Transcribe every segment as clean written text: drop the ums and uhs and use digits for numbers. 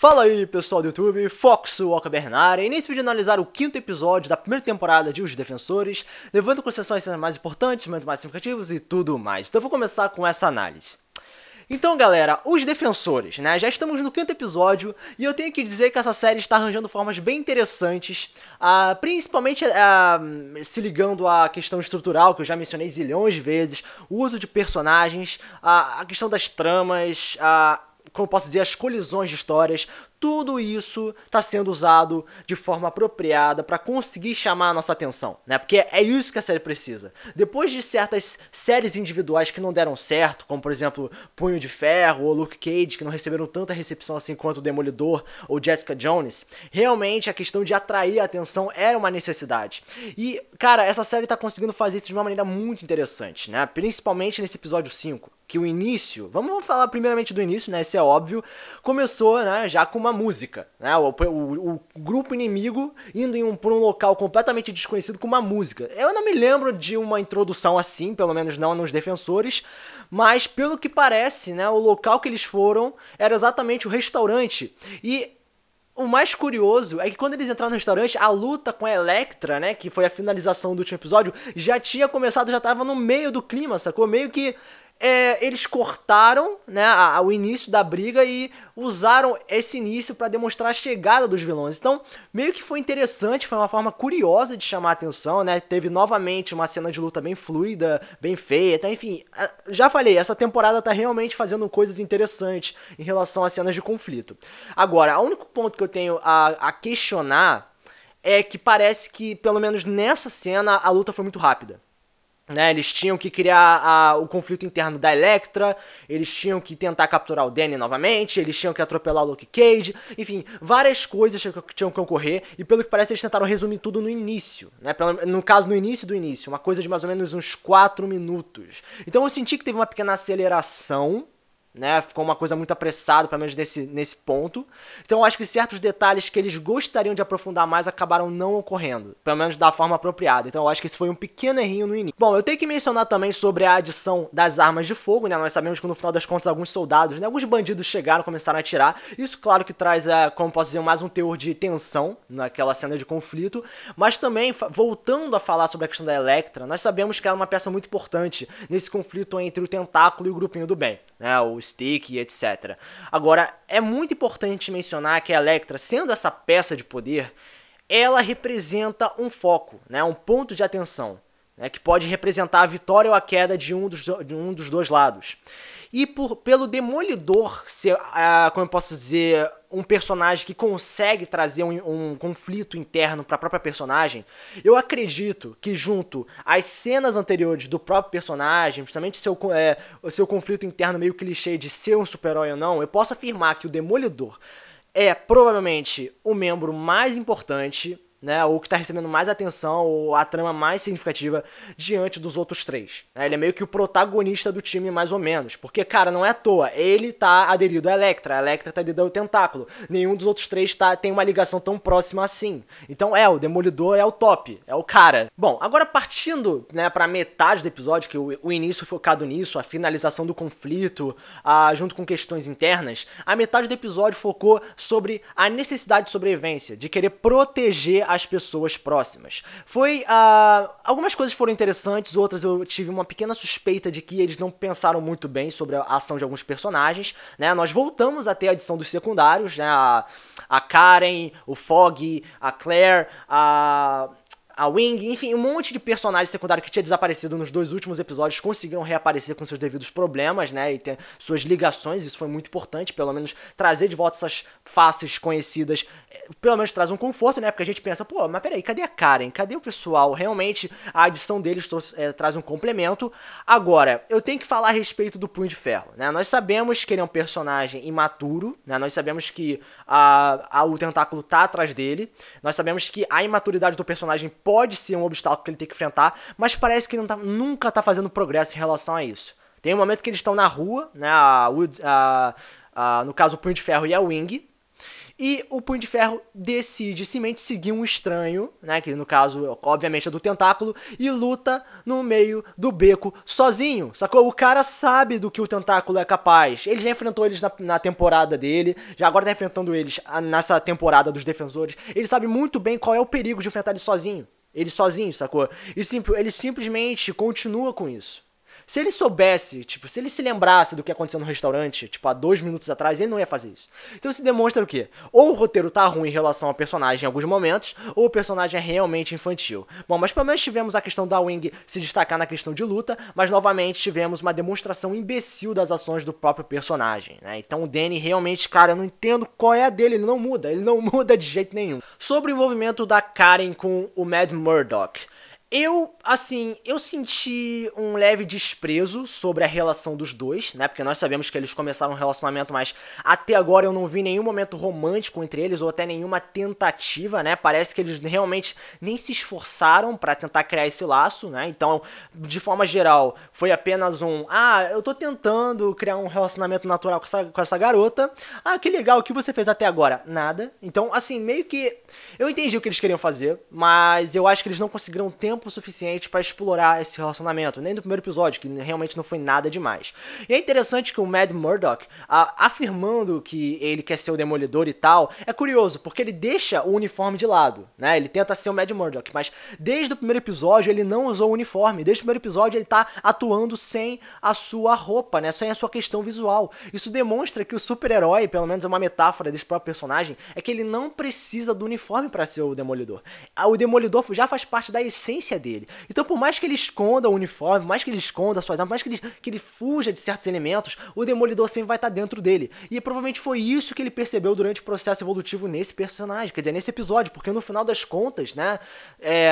Fala aí pessoal do YouTube, Fox Walker Bernard, e nesse vídeo analisar o quinto episódio da primeira temporada de Os Defensores, levando em consideração as cenas mais importantes, momentos mais significativos e tudo mais. Então eu vou começar com essa análise. Então galera, Os Defensores, né, já estamos no quinto episódio e eu tenho que dizer que essa série está arranjando formas bem interessantes, principalmente se ligando à questão estrutural, que eu já mencionei zilhões de vezes, o uso de personagens, a questão das tramas, como posso dizer, as colisões de histórias, tudo isso está sendo usado de forma apropriada para conseguir chamar a nossa atenção, né? Porque é isso que a série precisa. Depois de certas séries individuais que não deram certo, como por exemplo Punho de Ferro ou Luke Cage, que não receberam tanta recepção assim quanto o Demolidor ou Jessica Jones, realmente a questão de atrair a atenção era uma necessidade. E, cara, essa série está conseguindo fazer isso de uma maneira muito interessante, né? Principalmente nesse episódio 5. Que o início, vamos falar primeiramente do início, né, isso é óbvio, começou, né, já com uma música, né, o grupo inimigo indo por um local completamente desconhecido com uma música. Eu não me lembro de uma introdução assim, pelo menos não nos Defensores, mas pelo que parece, né, o local que eles foram era exatamente o restaurante. E o mais curioso é que quando eles entraram no restaurante, a luta com a Elektra, né, que foi a finalização do último episódio, já tinha começado, já tava no meio do clima, sacou? Meio que eles cortaram, né, o início da briga e usaram esse início para demonstrar a chegada dos vilões. Então, meio que foi interessante, foi uma forma curiosa de chamar a atenção, né? Teve novamente uma cena de luta bem fluida, bem feita, enfim. Já falei, essa temporada tá realmente fazendo coisas interessantes em relação às cenas de conflito. Agora, o único ponto que eu tenho a questionar é que parece que, pelo menos nessa cena, a luta foi muito rápida. Né, eles tinham que criar o conflito interno da Elektra, eles tinham que tentar capturar o Danny novamente, eles tinham que atropelar o Luke Cage, enfim, várias coisas tinham que ocorrer, e pelo que parece eles tentaram resumir tudo no início, né, no caso no início do início, uma coisa de mais ou menos uns 4 minutos. Então eu senti que teve uma pequena aceleração, né, ficou uma coisa muito apressada, pelo menos nesse ponto. Então eu acho que certos detalhes que eles gostariam de aprofundar mais acabaram não ocorrendo, pelo menos da forma apropriada. Então eu acho que esse foi um pequeno errinho no início. Bom, eu tenho que mencionar também sobre a adição das armas de fogo, né, nós sabemos que no final das contas alguns soldados, né, alguns bandidos chegaram, começaram a atirar. Isso claro que traz, como posso dizer, mais um teor de tensão naquela cena de conflito, mas também, voltando a falar sobre a questão da Elektra, nós sabemos que ela é uma peça muito importante nesse conflito entre o Tentáculo e o Grupinho do Bem, né, o Stick e etc. Agora, é muito importante mencionar que a Elektra, sendo essa peça de poder, ela representa um foco, né, um ponto de atenção, né, que pode representar a vitória ou a queda de um dos dois lados. E pelo Demolidor ser, como eu posso dizer, um personagem que consegue trazer um conflito interno para a própria personagem, eu acredito que junto às cenas anteriores do próprio personagem, principalmente o seu conflito interno meio clichê de ser um super-herói ou não, eu posso afirmar que o Demolidor é provavelmente o membro mais importante, né, ou que está recebendo mais atenção, ou a trama mais significativa diante dos outros três. Né? Ele é meio que o protagonista do time, mais ou menos. Porque, cara, não é à toa. Ele tá aderido à Elektra, a Elektra tá aderido ao Tentáculo. Nenhum dos outros três tem uma ligação tão próxima assim. Então o Demolidor é o top, é o cara. Bom, agora partindo, né, pra metade do episódio, que o início focado nisso, a finalização do conflito, junto com questões internas, a metade do episódio focou sobre a necessidade de sobrevivência, de querer proteger as pessoas próximas. Algumas coisas foram interessantes, outras eu tive uma pequena suspeita de que eles não pensaram muito bem sobre a ação de alguns personagens, né? Nós voltamos a ter a adição dos secundários, né? A Karen, o Foggy, a Claire, a Wing, enfim, um monte de personagens secundários que tinha desaparecido nos 2 últimos episódios conseguiram reaparecer com seus devidos problemas, né, e ter suas ligações. Isso foi muito importante, pelo menos trazer de volta essas faces conhecidas, pelo menos traz um conforto, né, porque a gente pensa, pô, mas peraí, cadê a Karen? Cadê o pessoal? Realmente, a adição deles traz um complemento. Agora, eu tenho que falar a respeito do Punho de Ferro, né, nós sabemos que ele é um personagem imaturo, né, nós sabemos que o Tentáculo tá atrás dele, nós sabemos que a imaturidade do personagem pode ser um obstáculo que ele tem que enfrentar, mas parece que ele nunca tá fazendo progresso em relação a isso. Tem um momento que eles estão na rua, né, no caso o Punho de Ferro e a Wing, e o Punho de Ferro decide simplesmente seguir um estranho, né, que no caso, obviamente, é do tentáculo, e luta no meio do beco sozinho, sacou? O cara sabe do que o tentáculo é capaz, ele já enfrentou eles na temporada dele, já agora tá enfrentando eles nessa temporada dos Defensores, ele sabe muito bem qual é o perigo de enfrentar ele sozinho, sacou? E ele simplesmente continua com isso. Se ele soubesse, tipo, se ele se lembrasse do que aconteceu no restaurante, tipo, há 2 minutos atrás, ele não ia fazer isso. Então isso demonstra o quê? Ou o roteiro tá ruim em relação ao personagem em alguns momentos, ou o personagem é realmente infantil. Bom, mas pelo menos tivemos a questão da Wing se destacar na questão de luta, mas novamente tivemos uma demonstração imbecil das ações do próprio personagem, né? Então o Danny realmente, cara, eu não entendo qual é a dele, ele não muda de jeito nenhum. Sobre o envolvimento da Karen com o Matt Murdock, eu senti um leve desprezo sobre a relação dos dois, né, porque nós sabemos que eles começaram um relacionamento, mas até agora eu não vi nenhum momento romântico entre eles, ou até nenhuma tentativa, né, parece que eles realmente nem se esforçaram pra tentar criar esse laço, né, então, de forma geral, foi apenas eu tô tentando criar um relacionamento natural com essa garota, que legal, o que você fez até agora? Nada, então, assim, meio que, eu entendi o que eles queriam fazer, mas eu acho que eles não conseguiram tempo suficiente para explorar esse relacionamento, nem no primeiro episódio, que realmente não foi nada demais. E é interessante que o Matt Murdock, afirmando que ele quer ser o Demolidor e tal, é curioso, porque ele deixa o uniforme de lado, né? Ele tenta ser o Matt Murdock, mas desde o primeiro episódio ele não usou o uniforme, desde o primeiro episódio ele tá atuando sem a sua roupa, né? Sem a sua questão visual. Isso demonstra que o super-herói, pelo menos é uma metáfora desse próprio personagem, é que ele não precisa do uniforme para ser o Demolidor. O Demolidor já faz parte da essência dele. Então, por mais que ele esconda o uniforme, por mais que ele esconda suas armas, por mais que ele fuja de certos elementos, o Demolidor sempre vai estar dentro dele. E provavelmente foi isso que ele percebeu durante o processo evolutivo nesse personagem, quer dizer, nesse episódio, porque no final das contas, né,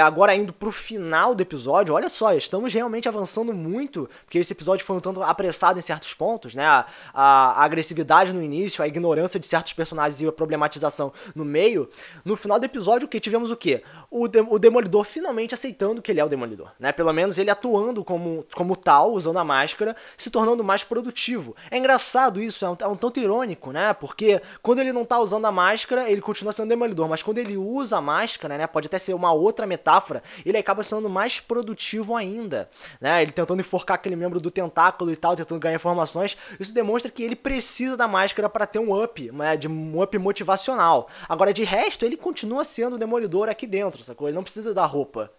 agora indo pro final do episódio, olha só, estamos realmente avançando muito, porque esse episódio foi um tanto apressado em certos pontos, né, a agressividade no início, a ignorância de certos personagens e a problematização no meio. No final do episódio, tivemos o quê? O Demolidor finalmente aceitando que ele é o Demolidor, né? Pelo menos ele atuando como tal, usando a máscara, se tornando mais produtivo. É engraçado isso, é um tanto irônico, né? Porque quando ele não tá usando a máscara, ele continua sendo Demolidor, mas quando ele usa a máscara, né? Pode até ser uma outra metáfora, ele acaba sendo mais produtivo ainda, né? Ele tentando enforcar aquele membro do tentáculo e tal, tentando ganhar informações. Isso demonstra que ele precisa da máscara para ter um up, né? De um up motivacional. Agora, de resto, ele continua sendo o Demolidor aqui dentro, sacou? Ele não precisa da roupa.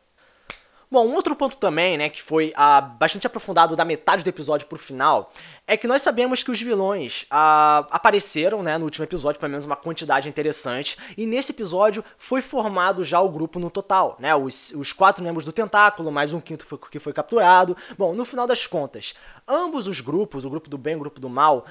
Bom, um outro ponto também, né, que foi bastante aprofundado da metade do episódio pro final, é que nós sabemos que os vilões apareceram, né, no último episódio, pelo menos uma quantidade interessante, e nesse episódio foi formado já o grupo no total, né, os 4 membros do Tentáculo, mais um quinto que foi capturado. Bom, no final das contas, ambos os grupos, o grupo do bem e o grupo do mal,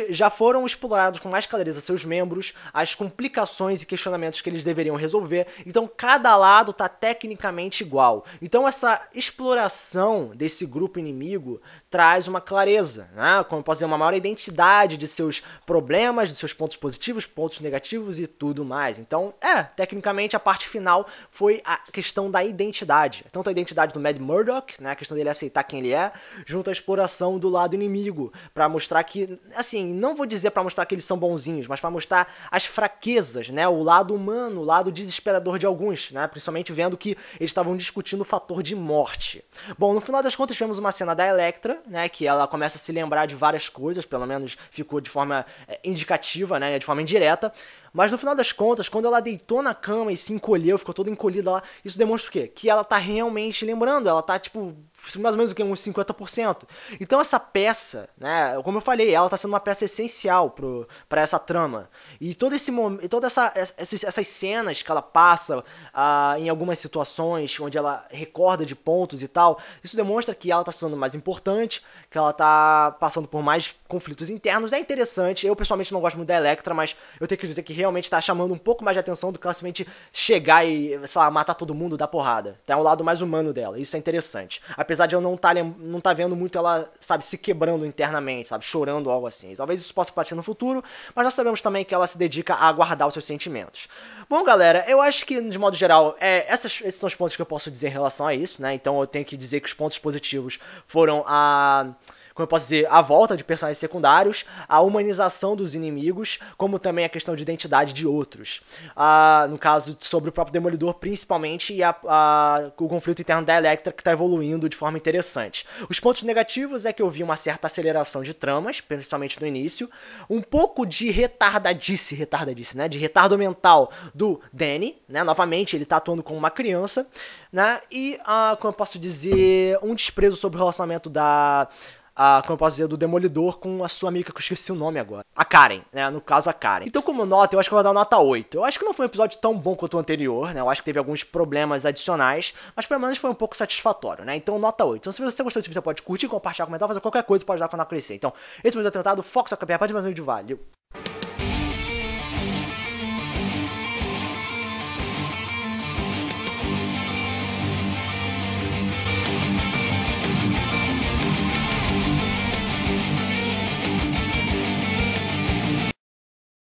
já foram explorados com mais clareza seus membros, as complicações e questionamentos que eles deveriam resolver, então cada lado tá tecnicamente igual. Então essa exploração desse grupo inimigo traz uma clareza, né? Como eu posso dizer, uma maior identidade de seus problemas, de seus pontos positivos, pontos negativos e tudo mais. Então, tecnicamente a parte final foi a questão da identidade. Tanto a identidade do Matt Murdock, né? A questão dele aceitar quem ele é, junto à exploração do lado inimigo, pra mostrar que, assim, não vou dizer pra mostrar que eles são bonzinhos, mas pra mostrar as fraquezas, né? O lado humano, o lado desesperador de alguns, né? Principalmente vendo que eles estavam discutindo o fator de morte. Bom, no final das contas tivemos uma cena da Elektra, né, que ela começa a se lembrar de várias coisas, pelo menos ficou de forma indicativa, né, de forma indireta, mas no final das contas, quando ela deitou na cama e se encolheu, ficou toda encolhida lá, isso demonstra o quê? Que ela tá realmente lembrando, ela tá, tipo, mais ou menos o que? Uns 50%. Então essa peça, né, como eu falei, ela tá sendo uma peça essencial pra essa trama. E todo esse momento, todas essas cenas que ela passa em algumas situações, onde ela recorda de pontos e tal, isso demonstra que ela tá se tornando mais importante, que ela tá passando por mais conflitos internos. É interessante, eu pessoalmente não gosto muito da Elektra, mas eu tenho que dizer que realmente tá chamando um pouco mais de atenção do que ela simplesmente chegar e, sei lá, matar todo mundo, dar porrada. Tem um lado mais humano dela, isso é interessante. Apesar de eu não tá vendo muito ela, sabe, se quebrando internamente, sabe, chorando ou algo assim. Talvez isso possa aparecer no futuro, mas nós sabemos também que ela se dedica a guardar os seus sentimentos. Bom, galera, eu acho que, de modo geral, esses são os pontos que eu posso dizer em relação a isso, né? Então eu tenho que dizer que os pontos positivos foram como eu posso dizer, a volta de personagens secundários, a humanização dos inimigos, como também a questão de identidade de outros. No caso, sobre o próprio Demolidor, principalmente, e o conflito interno da Elektra, que está evoluindo de forma interessante. Os pontos negativos é que eu vi uma certa aceleração de tramas, principalmente no início, um pouco de retardadice, né, de retardo mental do Danny, né, novamente ele tá atuando como uma criança, né, e, como eu posso dizer, um desprezo sobre o relacionamento como eu posso dizer, do Demolidor com a sua amiga, que eu esqueci o nome agora. A Karen, né? No caso, a Karen. Então, como nota, eu acho que eu vou dar nota 8. Eu acho que não foi um episódio tão bom quanto o anterior, né? Eu acho que teve alguns problemas adicionais, mas pelo menos foi um pouco satisfatório, né? Então, nota 8. Então, se você gostou desse vídeo, você pode curtir, compartilhar, comentar, fazer qualquer coisa, pode ajudar com o canal a crescer. Então, esse vídeo é tentado, foco sua cabeça, pode mais um vídeo, valeu!